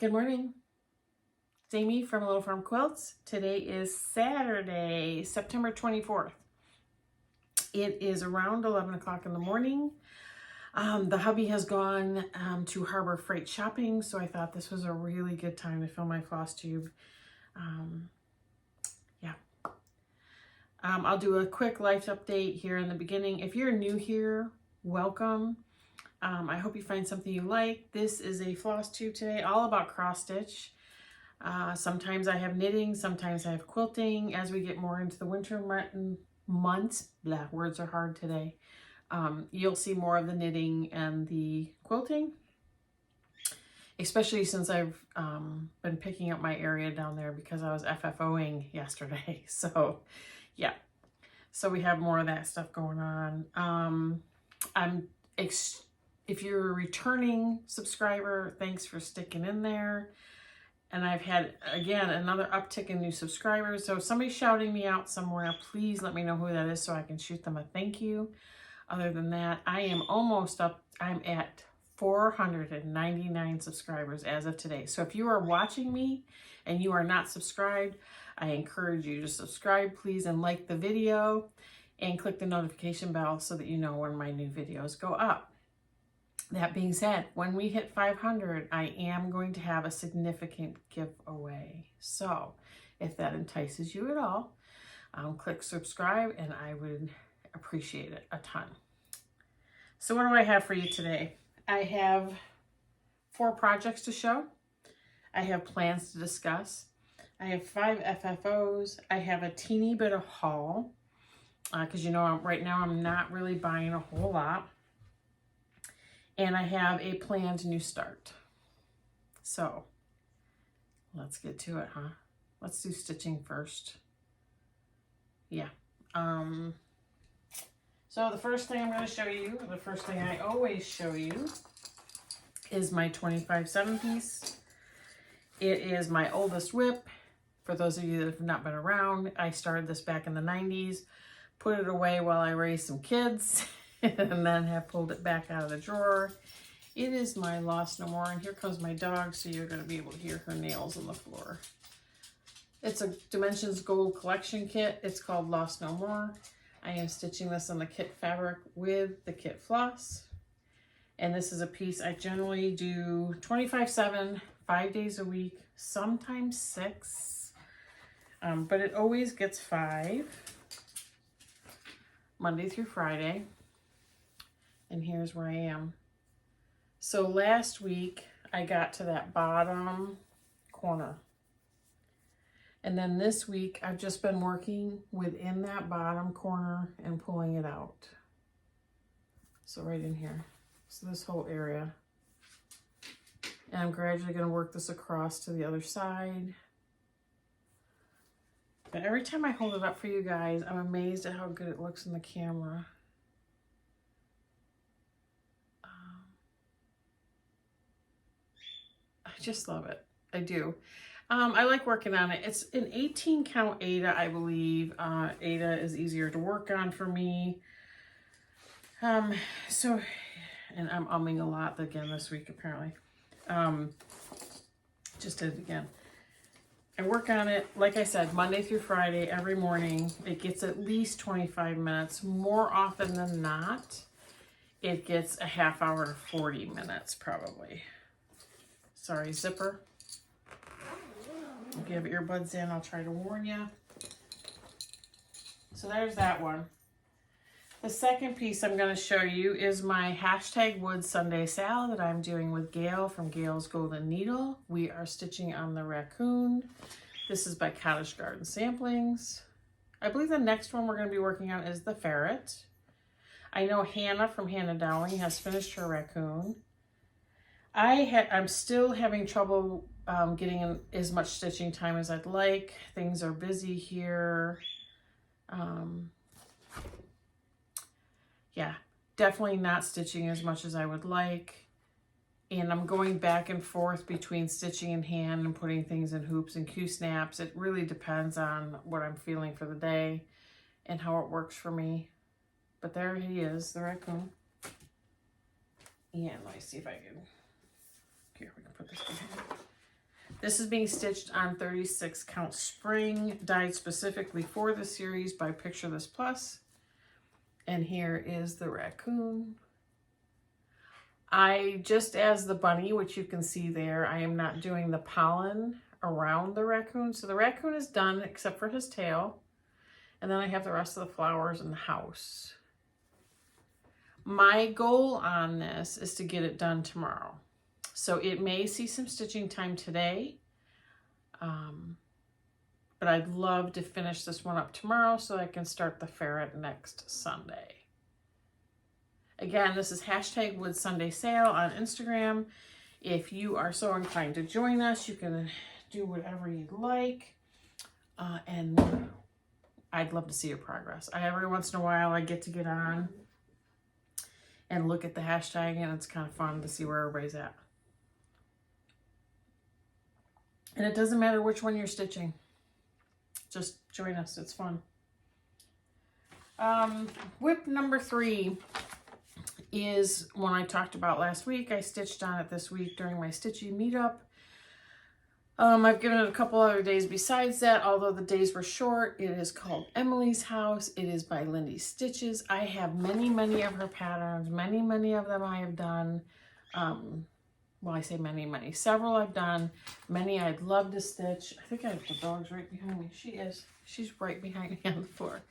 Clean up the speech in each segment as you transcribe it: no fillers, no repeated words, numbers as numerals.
Good morning. It's Amy from Little Farm Quilts. Today is Saturday, September 24th. It is around 11 o'clock in the morning. The hubby has gone to Harbor Freight shopping, so I thought this was a really good time to fill my Flosstube. I'll do a quick life update here in the beginning. If you're new here, welcome. I hope you find something you like. This is a Flosstube today, all about cross stitch. Sometimes I have knitting, sometimes I have quilting. As we get more into the winter months, words are hard today, you'll see more of the knitting and the quilting, especially since I've been picking up my area down there because I was FFOing yesterday. So yeah, so we have more of that stuff going on. If you're a returning subscriber, thanks for sticking in there. And I've had, again, another uptick in new subscribers. So if somebody's shouting me out somewhere, please let me know who that is so I can shoot them a thank you. Other than that, I am almost up. I'm at 499 subscribers as of today. So if you are watching me and you are not subscribed, I encourage you to subscribe, please, and like the video and click the notification bell so that you know when my new videos go up. That being said, when we hit 500, I am going to have a significant giveaway. So if that entices you at all, click subscribe and I would appreciate it a ton. So what do I have for you today? I have 4 projects to show. I have plans to discuss. I have 5 FFOs. I have a teeny bit of haul because right now I'm not really buying a whole lot. And I have a planned new start. So let's get to it, huh? Let's do stitching first. Yeah. So the first thing I'm going to show you, the first thing I always show you, is my 25/7 piece. It is my oldest WIP. For those of you that have not been around, I started this back in the 90s, put it away while I raised some kids, and then have pulled it back out of the drawer. It is my Lost No More, and here comes my dog, so you're going to be able to hear her nails on the floor. It's a Dimensions Gold collection kit. It's called Lost No More. I am stitching this on the kit fabric with the kit floss. And this is a piece I generally do 25/7, 5 days a week, sometimes 6. But it always gets 5, Monday through Friday. And here's where I am. So last week I got to that bottom corner. And then this week I've just been working within that bottom corner and pulling it out. So right in here. So this whole area. And I'm gradually going to work this across to the other side. But every time I hold it up for you guys, I'm amazed at how good it looks in the camera. I just love it. I do. I like working on it. It's an 18 count Aida, I believe. Aida is easier to work on for me. And I'm umming a lot again this week, apparently. Just did it again. I work on it, like I said, Monday through Friday, every morning. It gets at least 25 minutes. More often than not, it gets a half hour to 40 minutes, probably. Sorry, zipper. If you have earbuds in, I'll try to warn you. So there's that one. The second piece I'm going to show you is my #wood Sunday salad that I'm doing with Gail from Gail's Golden Needle. We are stitching on the Raccoon. This is by Cottage Garden Samplings. I believe the next one we're going to be working on is the Ferret. I know Hannah from Hannah Dowling has finished her Raccoon. I'm still having trouble getting in as much stitching time as I'd like. Things are busy here. Yeah, definitely not stitching as much as I would like. And I'm going back and forth between stitching in hand and putting things in hoops and Q-snaps. It really depends on what I'm feeling for the day and how it works for me. But there he is, the Raccoon. And let me see if I can, here, we can put this behind. This is being stitched on 36 count spring, dyed specifically for the series by Picture This Plus. And here is the raccoon. I, just as the bunny, which you can see there, I am not doing the pollen around the raccoon. So the raccoon is done except for his tail. And then I have the rest of the flowers in the house. My goal on this is to get it done tomorrow. So it may see some stitching time today, but I'd love to finish this one up tomorrow so I can start the ferret next Sunday. Again, this is hashtag Wood Sunday Sale on Instagram. If you are so inclined to join us, you can do whatever you'd like. And I'd love to see your progress. Every once in a while, I get on and look at the hashtag, and it's kind of fun to see where everybody's at. And it doesn't matter which one you're stitching. Just join us. It's fun. WIP number 3 is one I talked about last week. I stitched on it this week during my stitching meetup. I've given it a couple other days besides that, although the days were short. It is called Emily's House. It is by Lindy Stitches. I have many, many of her patterns. Many, many of them I have done. Well, I say many, many. Several I've done. Many I'd love to stitch. I think I have the dog's right behind me. She is. She's right behind me on the floor.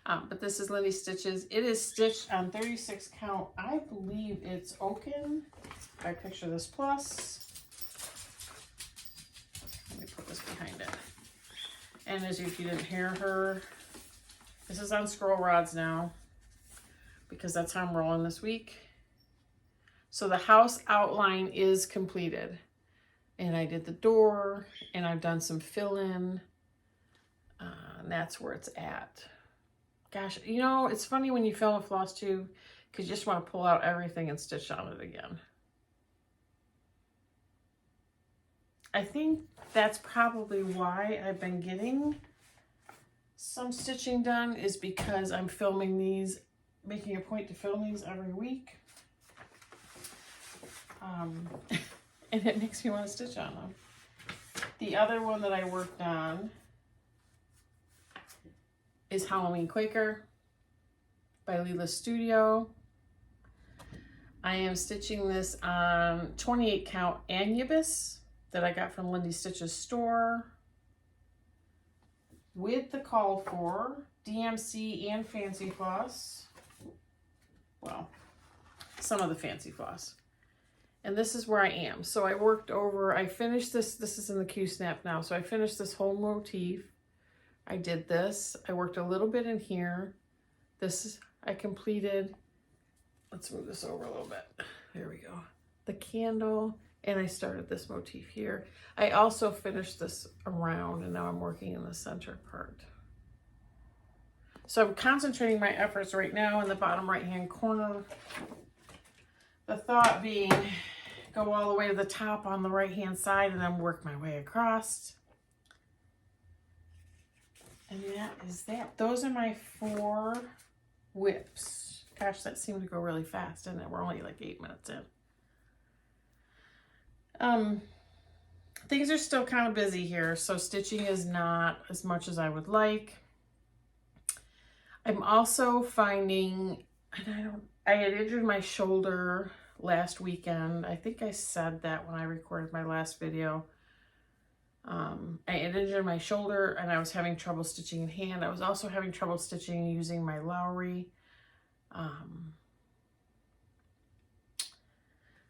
But this is Lindy Stitches. It is stitched on 36 count. I believe it's Oaken by Picture This Plus. Let me put this behind it. And as if you didn't hear her, this is on scroll rods now because that's how I'm rolling this week. So the house outline is completed, and I did the door, and I've done some fill-in, and that's where it's at. Gosh, you know, it's funny when you film a Flosstube because you just want to pull out everything and stitch on it again. I think that's probably why I've been getting some stitching done, is because I'm filming these, making a point to film these every week. And it makes me want to stitch on them. The other one that I worked on is Halloween Quaker by Leela Studio. I am stitching this on 28 count Anubis that I got from Lindy Stitches store with the call for DMC and Fancy Floss. Well, some of the Fancy Floss. And this is where I am. So I worked over, I finished this is in the Q-snap now. So I finished this whole motif. I did this. I worked a little bit in here. This is, I completed, let's move this over a little bit. There we go. The candle, and I started this motif here. I also finished this around, and now I'm working in the center part. So I'm concentrating my efforts right now in the bottom right-hand corner. The thought being, go all the way to the top on the right-hand side and then work my way across. And that is that. Those are my 4 WIPs. Gosh, that seemed to go really fast, didn't it? We're only like 8 minutes in. Things are still kind of busy here, so stitching is not as much as I would like. I'm also finding, and I had injured my shoulder last weekend. I think I said that when I recorded my last video. I had injured my shoulder and I was having trouble stitching in hand. I was also having trouble stitching using my Lowry.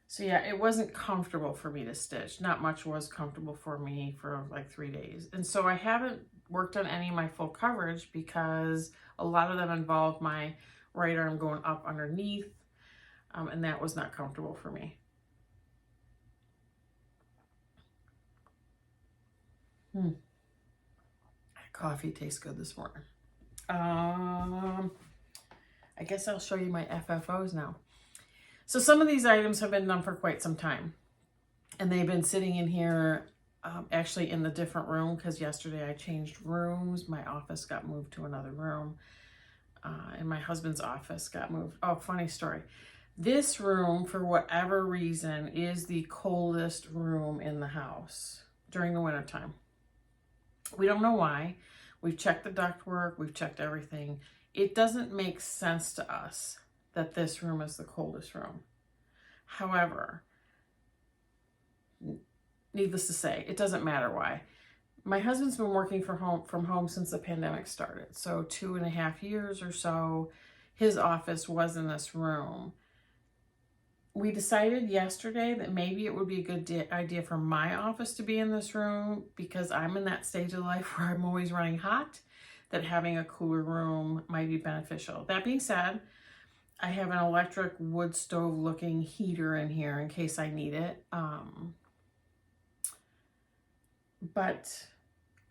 So yeah, it wasn't comfortable for me to stitch. Not much was comfortable for me for like 3 days. And so I haven't worked on any of my full coverage because a lot of them involve my right arm going up underneath, and that was not comfortable for me. Coffee tastes good this morning. I guess I'll show you my FFOs now. So some of these items have been done for quite some time, and they've been sitting in here, actually in the different room, because yesterday I changed rooms. My office got moved to another room, and my husband's office got moved. Oh, funny story. This room, for whatever reason, is the coldest room in the house during the winter time. We don't know why. We've checked the ductwork, we've checked everything. It doesn't make sense to us that this room is the coldest room. However, needless to say, it doesn't matter why. My husband's been working from home since the pandemic started. So 2.5 years or so, his office was in this room. We decided yesterday that maybe it would be a good idea for my office to be in this room because I'm in that stage of life where I'm always running hot, that having a cooler room might be beneficial. That being said, I have an electric wood stove looking heater in here in case I need it. But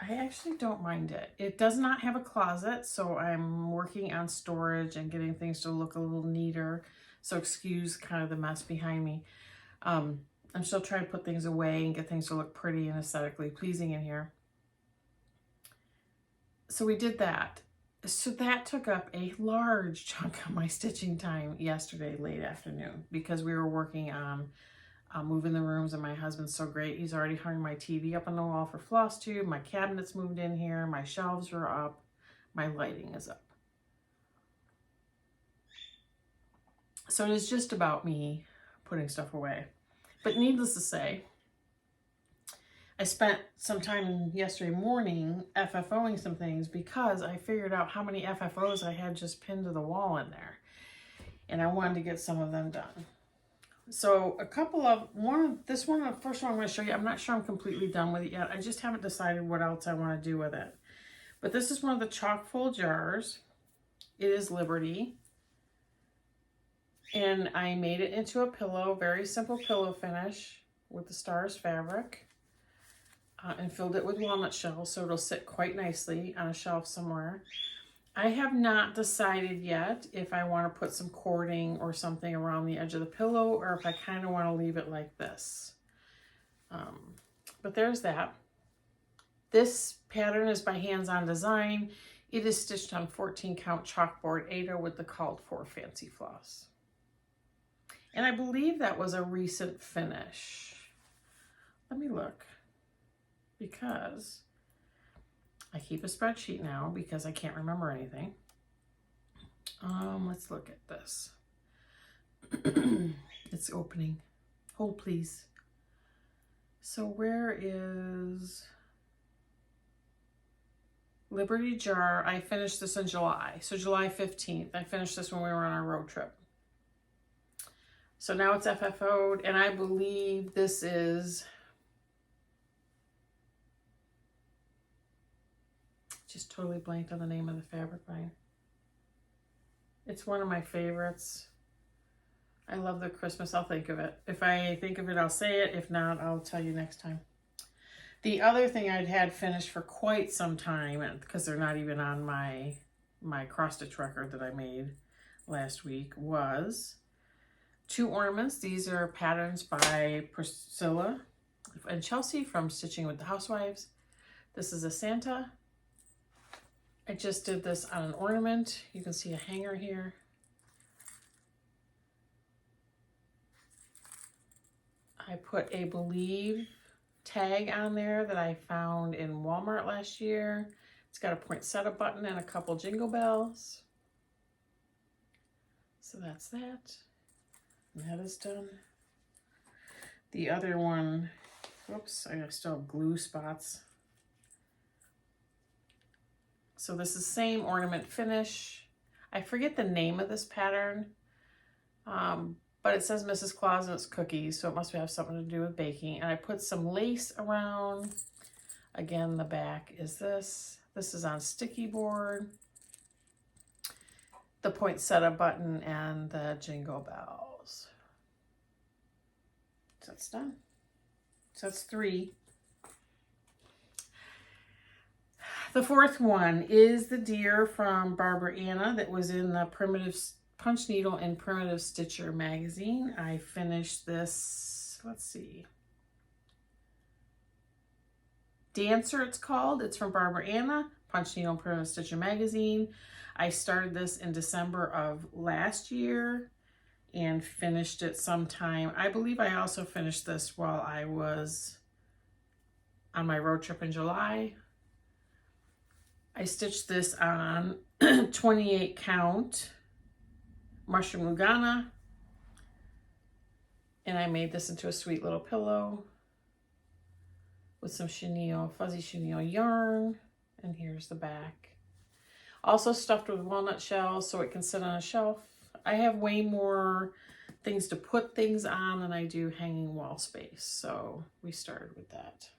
I actually don't mind it. It does not have a closet, so I'm working on storage and getting things to look a little neater. So excuse kind of the mess behind me. I'm still trying to put things away and get things to look pretty and aesthetically pleasing in here. So we did that. So that took up a large chunk of my stitching time yesterday late afternoon because we were working on moving the rooms, and my husband's so great. He's already hung my TV up on the wall for Flosstube. My cabinets moved in here. My shelves are up. My lighting is up. So it is just about me putting stuff away. But needless to say, I spent some time yesterday morning FFOing some things because I figured out how many FFOs I had just pinned to the wall in there. And I wanted to get some of them done. So the first one I'm going to show you, I'm not sure I'm completely done with it yet. I just haven't decided what else I want to do with it. But this is one of the chock full jars. It is Liberty. And I made it into a pillow, very simple pillow finish with the stars fabric. And filled it with walnut shells so it'll sit quite nicely on a shelf somewhere. I have not decided yet if I want to put some cording or something around the edge of the pillow or if I kind of want to leave it like this. But there's that. This pattern is by Hands On Design. It is stitched on 14 count chalkboard Aida with the called for fancy floss. And I believe that was a recent finish. Let me look because I keep a spreadsheet now because I can't remember anything. Let's look at this. It's opening. Hold please. So where is Liberty Jar? I finished this in July. So July 15th. I finished this when we were on our road trip. So now it's FFO'd, and I believe this is just totally blanked on the name of the fabric line. It's one of my favorites. I love the Christmas. I'll think of it. If I think of it, I'll say it. If not, I'll tell you next time. The other thing I'd had finished for quite some time, because they're not even on my cross stitch record that I made last week, was 2 ornaments. These are patterns by Priscilla and Chelsea from Stitching with the Housewives. This is a Santa. I just did this on an ornament. You can see a hanger here. I put a Believe tag on there that I found in Walmart last year. It's got a poinsettia button and a couple jingle bells. So that's that. And that is done. The other one, whoops, I still have glue spots. So this is same ornament finish. I forget the name of this pattern, but it says Mrs. Claus and it's cookies, so it must have something to do with baking. And I put some lace around. Again, the back is this. This is on sticky board. The poinsettia button and the jingle bells. So that's done. So that's 3. The 4th one is the deer from Barbara Anna that was in the Primitive Punch Needle and Primitive Stitcher magazine. I finished this, let's see, Dancer it's called. It's from Barbara Anna, Punch Needle and Primitive Stitcher magazine. I started this in December of last year and finished it sometime. I believe I also finished this while I was on my road trip in July. I stitched this on 28 count mushroom Lugana, and I made this into a sweet little pillow with some chenille, fuzzy chenille yarn, and here's the back. Also stuffed with walnut shells so it can sit on a shelf. I have way more things to put things on than I do hanging wall space, so we started with that.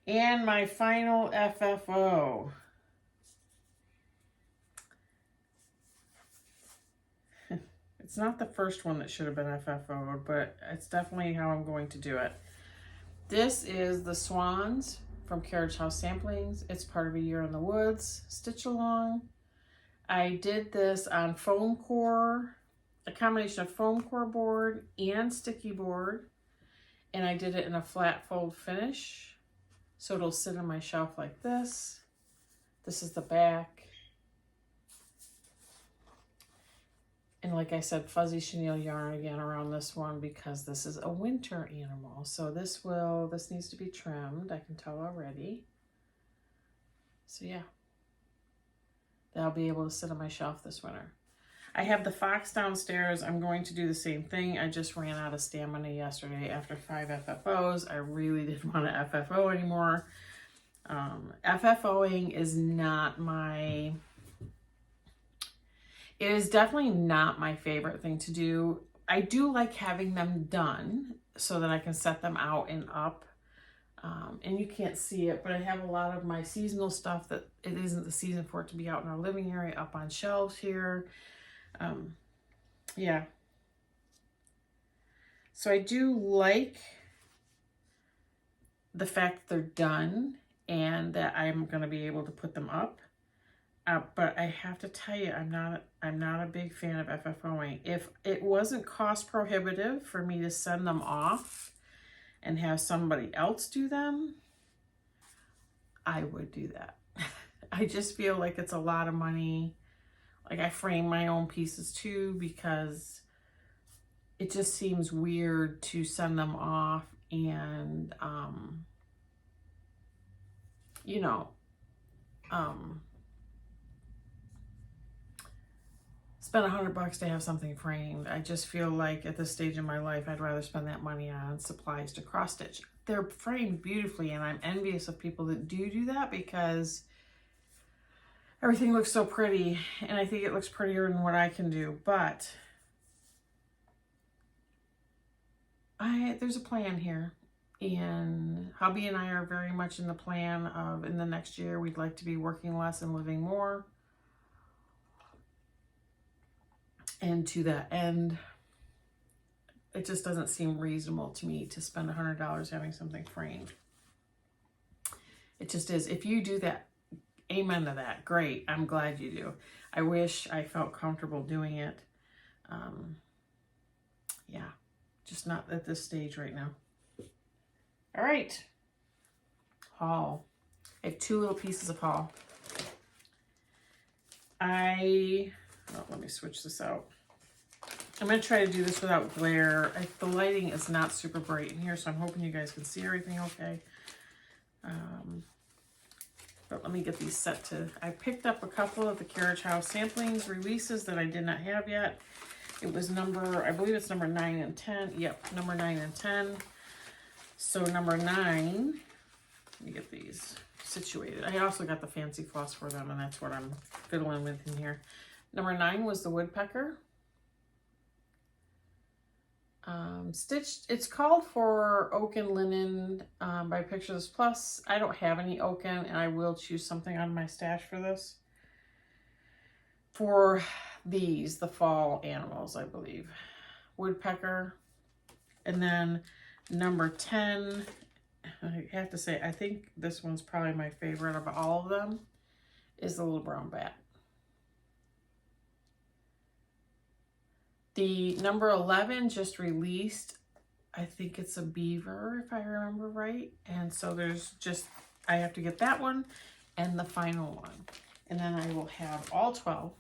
And my final FFO. It's not the first one that should have been FFO'd, but it's definitely how I'm going to do it. This is the Swans from Carriage House Samplings. It's part of A Year in the Woods stitch along. I did this on foam core, a combination of foam core board and sticky board, and I did it in a flat fold finish. So it'll sit on my shelf like this. This is the back. And like I said, fuzzy chenille yarn again around this one because this is a winter animal. So this needs to be trimmed, I can tell already. So yeah, that'll be able to sit on my shelf this winter. I have the fox downstairs. I'm going to do the same thing. I just ran out of stamina yesterday after 5 FFOs. I really didn't want to FFO anymore. FFOing is not my... It is definitely not my favorite thing to do. I do like having them done so that I can set them out and up. And you can't see it, but I have a lot of my seasonal stuff that it isn't the season for it to be out in our living area up on shelves here. Yeah. So I do like the fact that they're done and that I'm going to be able to put them up. But I have to tell you, I'm not a big fan of FFOing. If it wasn't cost prohibitive for me to send them off and have somebody else do them, I would do that. I just feel like it's a lot of money. Like I frame my own pieces too because it just seems weird to send them off and, you know, spend $100 to have something framed. I just feel like at this stage in my life, I'd rather spend that money on supplies to cross stitch. They're framed beautifully, and I'm envious of people that do that because everything looks so pretty, and I think it looks prettier than what I can do. But there's a plan here, and hubby and I are very much in the plan of in the next year we'd like to be working less and living more. And to that end, it just doesn't seem reasonable to me to spend $100 having something framed. It just is. If you do that, amen to that. Great. I'm glad you do. I wish I felt comfortable doing it. Yeah, just not at this stage right now. All right. Haul. I have 2 little pieces of haul. Let me switch this out. I'm going to try to do this without glare. The lighting is not super bright in here, so I'm hoping you guys can see everything okay. But let me get these set to... I picked up a couple of the Carriage House Samplings releases that I did not have yet. It was I believe it's number 9 and 10. Yep, number 9 and 10. So number 9, let me get these situated. I also got the fancy floss for them, and that's what I'm fiddling with in here. Number 9 was the woodpecker. Stitched, it's called for oak and linen by Pictures Plus. I don't have any oaken, and I will choose something out of my stash for this. For these, the fall animals, I believe. Woodpecker. And then number 10, I have to say, I think this one's probably my favorite of all of them, is the little brown bat. The number 11 just released, I think it's a beaver, if I remember right. And so I have to get that one and the final one. And then I will have all 12.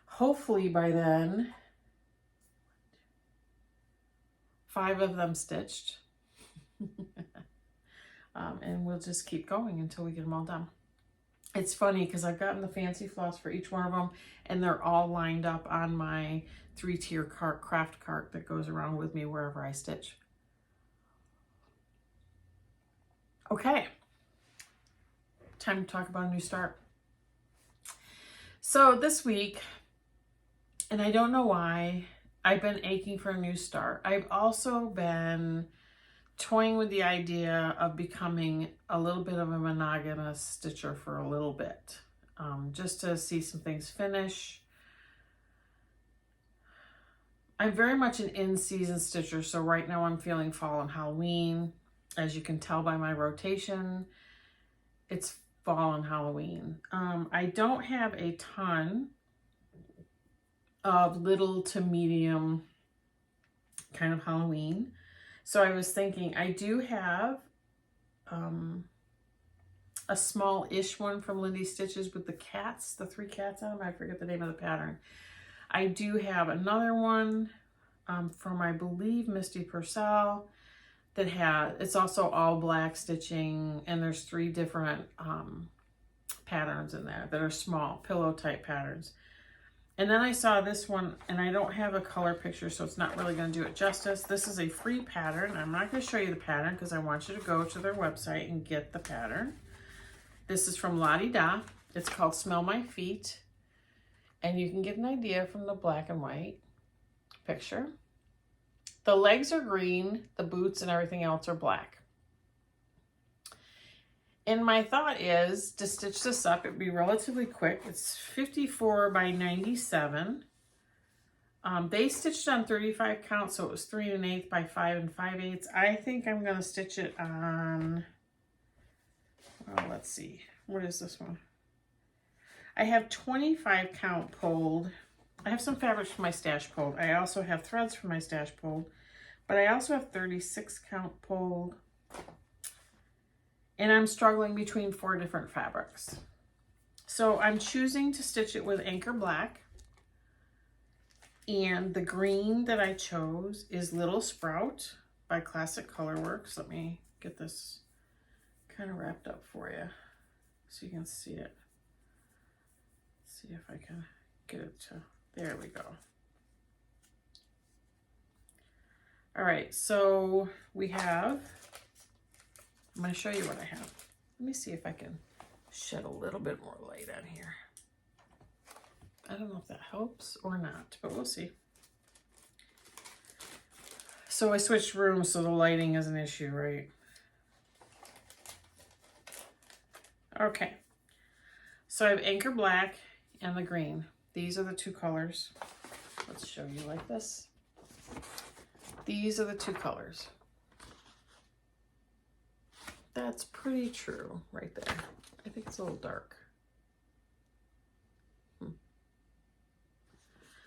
Hopefully by then, 5 of them stitched. And we'll just keep going until we get them all done. It's funny because I've gotten the fancy floss for each one of them, and they're all lined up on my 3-tier craft cart that goes around with me wherever I stitch. Okay, time to talk about a new start. So this week, and I don't know why, I've been aching for a new start. I've also been toying with the idea of becoming a little bit of a monogamous stitcher for a little bit, just to see some things finish. I'm very much an in-season stitcher, so right now I'm feeling fall and Halloween. As you can tell by my rotation, it's fall and Halloween. I don't have a ton of little to medium kind of Halloween. So I was thinking, I do have a small-ish one from Lindy Stitches with the cats, the 3 cats on them. I forget the name of the pattern. I do have another one from, I believe, Misty Purcell that it's also all black stitching, and there's 3 different patterns in there that are small, pillow type patterns. And then I saw this one, and I don't have a color picture, so it's not really going to do it justice. This is a free pattern. I'm not going to show you the pattern because I want you to go to their website and get the pattern. This is from La Di Da. It's called Smell My Feet. And you can get an idea from the black and white picture. The legs are green, the boots and everything else are black. And my thought is to stitch this up. It'd be relatively quick. It's 54 by 97. They stitched on 35 count, so it was 3 1/8 by 5 5/8. I think I'm going to stitch it on, well, let's see. What is this one? I have 25 count pulled. I have some fabrics for my stash pulled. I also have threads for my stash pulled, but I also have 36 count pulled. And I'm struggling between 4 different fabrics. So I'm choosing to stitch it with Anchor Black. And the green that I chose is Little Sprout by Classic Colorworks. Let me get this kind of wrapped up for you so you can see it. Let's see if I can get it to, there we go. All right, so we have, I'm going to show you what I have. Let me see if I can shed a little bit more light on here. I don't know if that helps or not, but we'll see. So I switched rooms so the lighting is an issue, right? Okay. So I have Anchor Black and the green. These are the 2 colors. Let's show you like this. These are the 2 colors. That's pretty true right there. I think it's a little dark.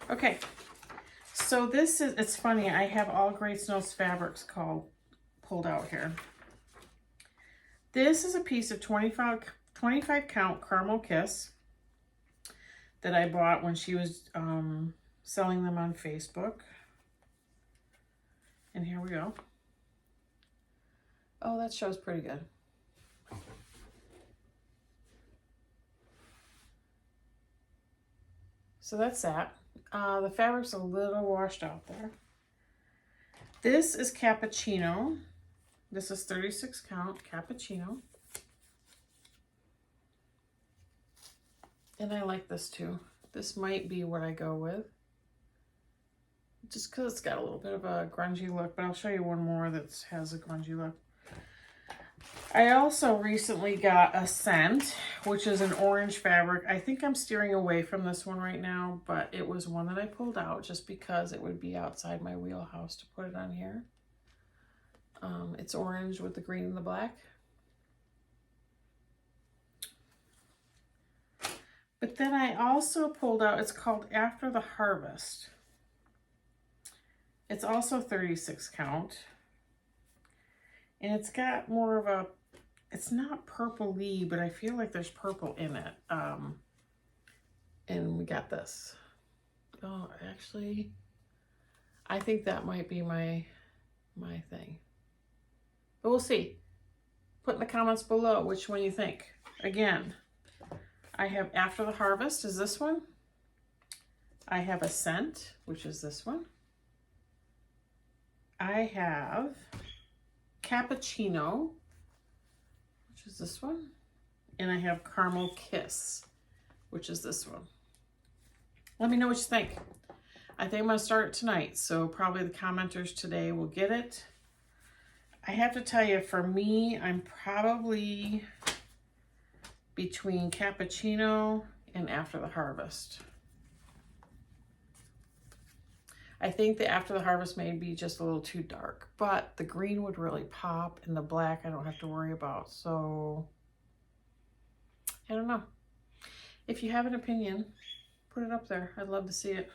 Okay, so this is, it's funny, I have all Great Snows fabrics pulled out here. This is a piece of 25 count Caramel Kiss that I bought when she was selling them on Facebook. And here we go. Oh, that shows pretty good. So that's that. The fabric's a little washed out there. This is Cappuccino. This is 36 count Cappuccino. And I like this too. This might be what I go with. Just because it's got a little bit of a grungy look, but I'll show you one more that has a grungy look. I also recently got a Scent, which is an orange fabric. I think I'm steering away from this one right now, but it was one that I pulled out just because it would be outside my wheelhouse to put it on here. It's orange with the green and the black. But then I also pulled out, it's called After the Harvest. It's also 36 count. And it's got more of a, it's not purpley, but I feel like there's purple in it. And we got this. Oh, actually, I think that might be my thing. But we'll see. Put in the comments below which one you think. Again, I have After the Harvest is this one. I have Ascent, which is this one. I have Cappuccino, which is this one. And I have Caramel Kiss, which is this one. Let me know what you think. I think I'm going to start it tonight, so probably the commenters today will get it. I have to tell you, for me, I'm probably between Cappuccino and After the Harvest. I think the After the Harvest may be just a little too dark, but the green would really pop, and the black I don't have to worry about, so I don't know. If you have an opinion, put it up there. I'd love to see it.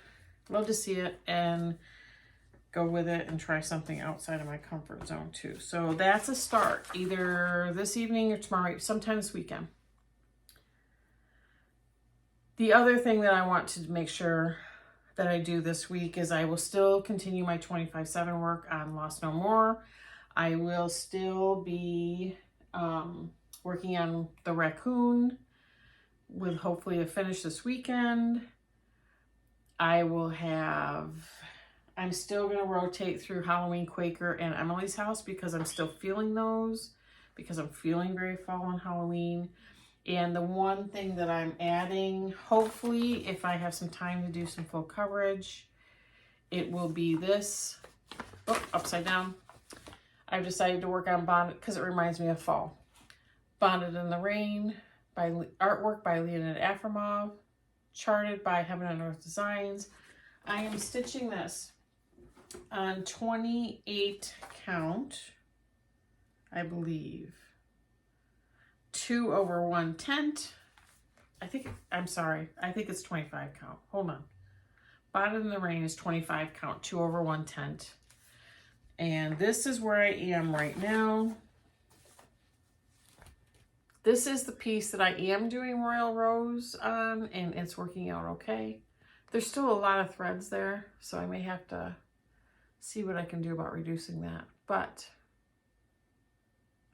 Love to see it and go with it and try something outside of my comfort zone too. So that's a start, either this evening or tomorrow, sometime this weekend. The other thing that I want to make sure that I do this week is I will still continue my 25/7 work on Lost No More. I will still be working on the Raccoon with hopefully a finish this weekend. I'm still going to rotate through Halloween, Quaker, and Emily's house because I'm still feeling those, because I'm feeling very fall on Halloween. And the one thing that I'm adding, hopefully, if I have some time to do some full coverage, it will be this. Oh, upside down. I've decided to work on Bonded because it reminds me of fall. Bonded in the Rain, by artwork by Leonid Afromov, charted by Heaven and Earth Designs. I am stitching this on 28 count, I believe. 2/110. I think it's 25 count. Hold on. Bonded in the Rain is 25 count, 2/110. And this is where I am right now. This is the piece that I am doing Royal Rose on, and it's working out okay. There's still a lot of threads there, so I may have to see what I can do about reducing that. But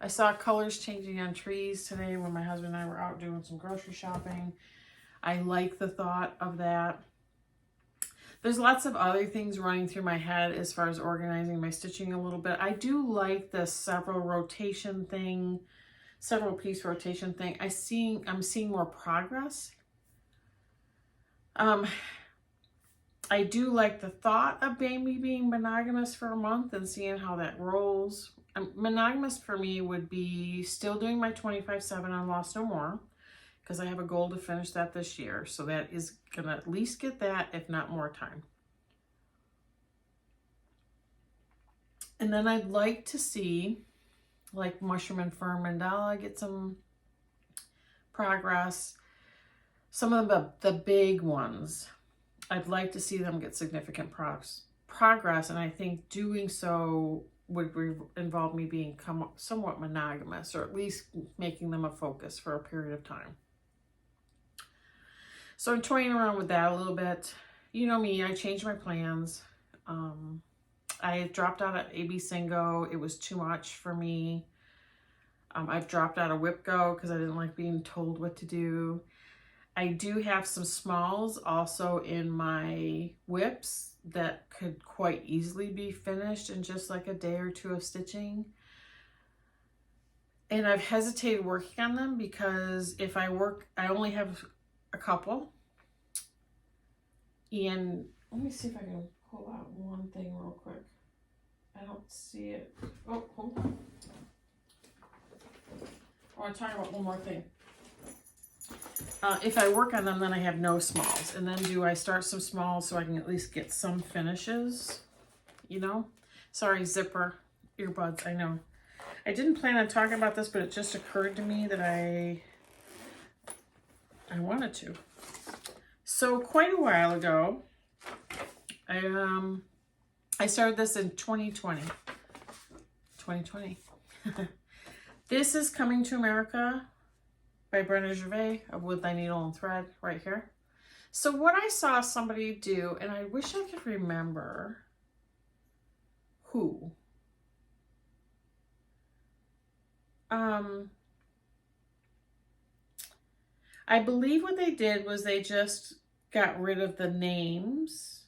I saw colors changing on trees today when my husband and I were out doing some grocery shopping. I like the thought of that. There's lots of other things running through my head as far as organizing my stitching a little bit. I do like the several piece rotation thing. I'm seeing more progress. I do like the thought of maybe being monogamous for a month and seeing how that rolls. Monogamous for me would be still doing my 25/7 on Lost No More, because I have a goal to finish that this year. So that is going to at least get that, if not more time. And then I'd like to see, like Mushroom and Fern Mandala, get some progress. Some of the big ones, I'd like to see them get significant progress, and I think doing so would involve me being somewhat monogamous, or at least making them a focus for a period of time. So I'm toying around with that a little bit. You know me, I changed my plans. I dropped out of AB Singo. It was too much for me. I've dropped out of WIP Go because I didn't like being told what to do. I do have some smalls also in my WIPs that could quite easily be finished in just like a day or two of stitching. And I've hesitated working on them because if I work, I only have a couple. And let me see if I can pull out one thing real quick. I don't see it. Oh, hold on. I want to talk about one more thing. If I work on them, then I have no smalls. And then do I start some smalls so I can at least get some finishes? You know? Sorry, zipper earbuds, I know. I didn't plan on talking about this, but it just occurred to me that I wanted to. So quite a while ago, I started this in 2020. 2020. This is Coming to America by Brenda Gervais of Wood, Thy Needle and Thread right here. So what I saw somebody do, and I wish I could remember who. I believe what they did was they just got rid of the names.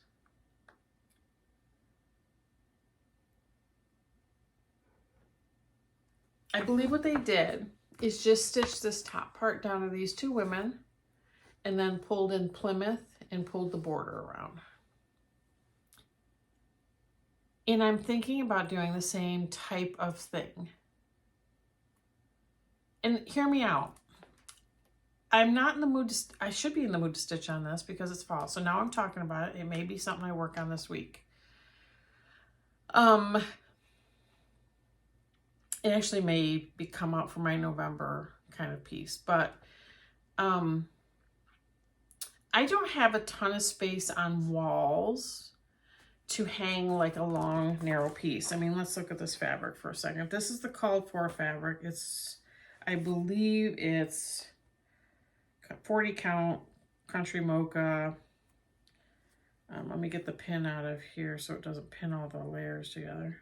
I believe what they did is just stitch this top part down to these two women and then pulled in Plymouth and pulled the border around. And I'm thinking about doing the same type of thing. And hear me out. I'm not in the mood to, I should be in the mood to stitch on this because it's fall. So now I'm talking about it. It may be something I work on this week. It actually may come out for my November kind of piece, but I don't have a ton of space on walls to hang like a long, narrow piece. I mean, let's look at this fabric for a second. This is the called for fabric. It's, I believe it's 40 count country mocha. Let me get the pin out of here so it doesn't pin all the layers together.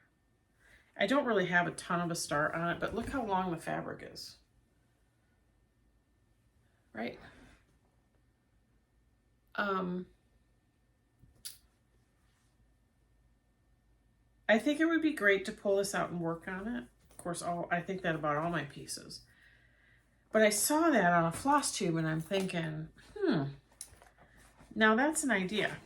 I don't really have a ton of a start on it, but look how long the fabric is. Right? I think it would be great to pull this out and work on it. Of course, I think that about all my pieces. But I saw that on a Flosstube and I'm thinking, now that's an idea.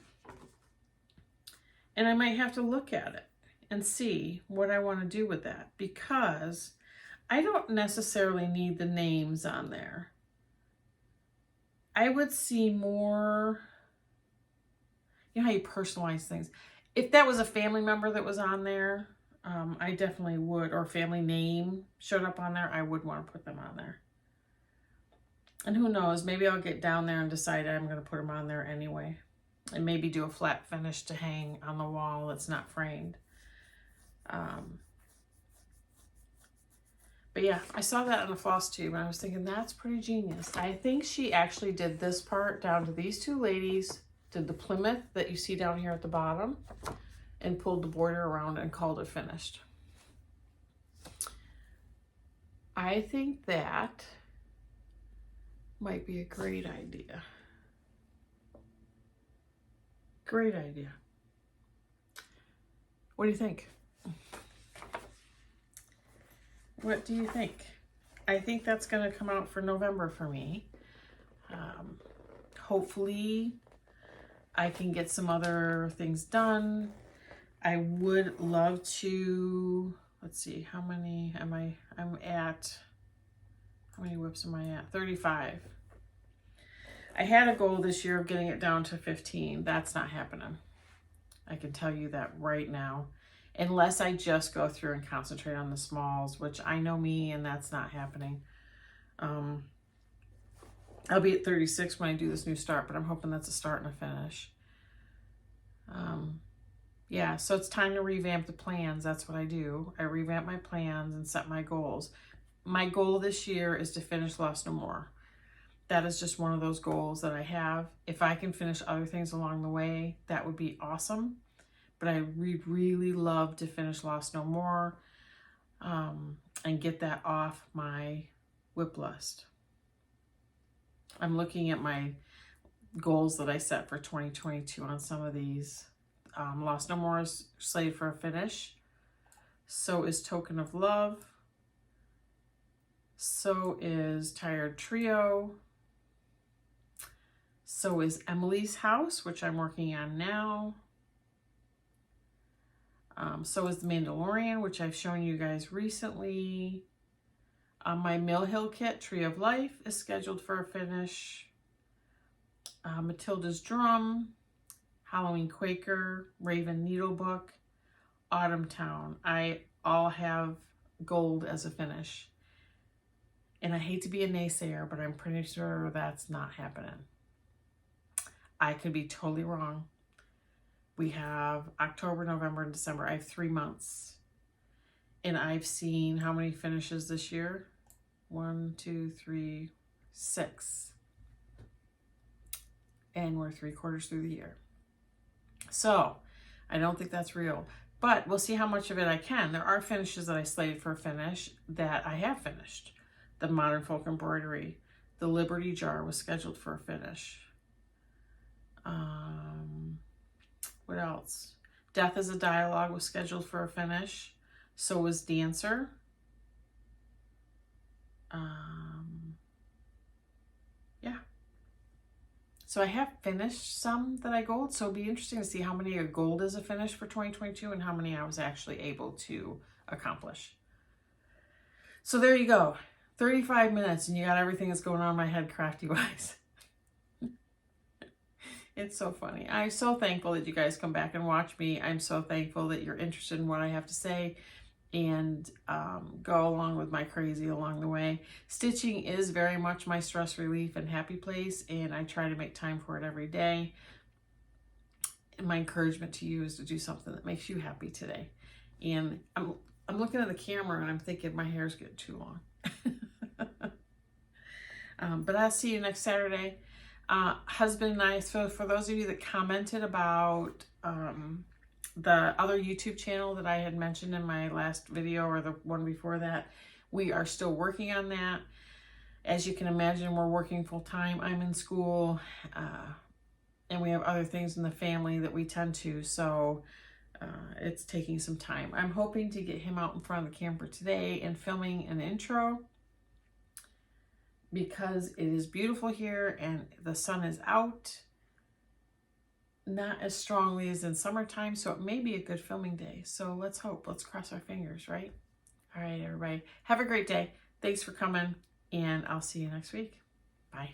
And I might have to look at it and see what I want to do with that, because I don't necessarily need the names on there. I would see more, you know how you personalize things. If that was a family member that was on there, I definitely would, or family name showed up on there, I would want to put them on there. And who knows, maybe I'll get down there and decide I'm going to put them on there anyway. And maybe do a flat finish to hang on the wall that's not framed. But yeah, I saw that on a Flosstube and I was thinking that's pretty genius. I think she actually did this part down to these two ladies, did the Plymouth that you see down here at the bottom, and pulled the border around and called it finished. I think that might be a great idea. Great idea. What do you think? What do you think? I think that's going to come out for November for me. Hopefully I can get some other things done. I would love to, let's see, how many am I, I'm at, how many WIPs am I at? 35. I had a goal this year of getting it down to 15. That's not happening. I can tell you that right now. Unless I just go through and concentrate on the smalls, which I know me, and that's not happening. I'll be at 36 when I do this new start, but I'm hoping that's a start and a finish. Yeah, so it's time to revamp the plans. That's what I do. I revamp my plans and set my goals. My goal this year is to finish Lost No More. That is just one of those goals that I have. If I can finish other things along the way, that would be awesome. But I really love to finish Lost No More and get that off my WIP list. I'm looking at my goals that I set for 2022 on some of these. Lost No More is slated for a finish. So is Token of Love. So is Tired Trio. So is Emily's House, which I'm working on now. So is The Mandalorian, which I've shown you guys recently. My Mill Hill kit, Tree of Life, is scheduled for a finish. Matilda's Drum, Halloween Quaker, Raven Needlebook, Autumn Town. I all have gold as a finish. And I hate to be a naysayer, but I'm pretty sure that's not happening. I could be totally wrong. We have October, November, and December. I have 3 months. And I've seen how many finishes this year? 1, 2, 3, 6. And we're 3/4 through the year. So I don't think that's real. But we'll see how much of it I can. There are finishes that I slated for a finish that I have finished. The Modern Folk Embroidery. The Liberty Jar was scheduled for a finish. What else? Death is a Dialogue was scheduled for a finish. So was Dancer. Yeah. So I have finished some that I gold. So it'll be interesting to see how many are gold as a finish for 2022 and how many I was actually able to accomplish. So there you go. 35 minutes and you got everything that's going on in my head crafty-wise. It's so funny. I'm so thankful that you guys come back and watch me. I'm so thankful that you're interested in what I have to say and go along with my crazy along the way. Stitching is very much my stress relief and happy place, and I try to make time for it every day. And my encouragement to you is to do something that makes you happy today. And I'm looking at the camera and I'm thinking my hair's getting too long. But I'll see you next Saturday. Husband and I, so for those of you that commented about the other YouTube channel that I had mentioned in my last video or the one before that, we are still working on that. As you can imagine, we're working full time. I'm in school and we have other things in the family that we tend to, so it's taking some time. I'm hoping to get him out in front of the camper today and filming an intro, because it is beautiful here and the sun is out, not as strongly as in summertime, so it may be a good filming day. So let's hope, let's cross our fingers, right? All right, everybody, have a great day. Thanks for coming, and I'll see you next week. Bye.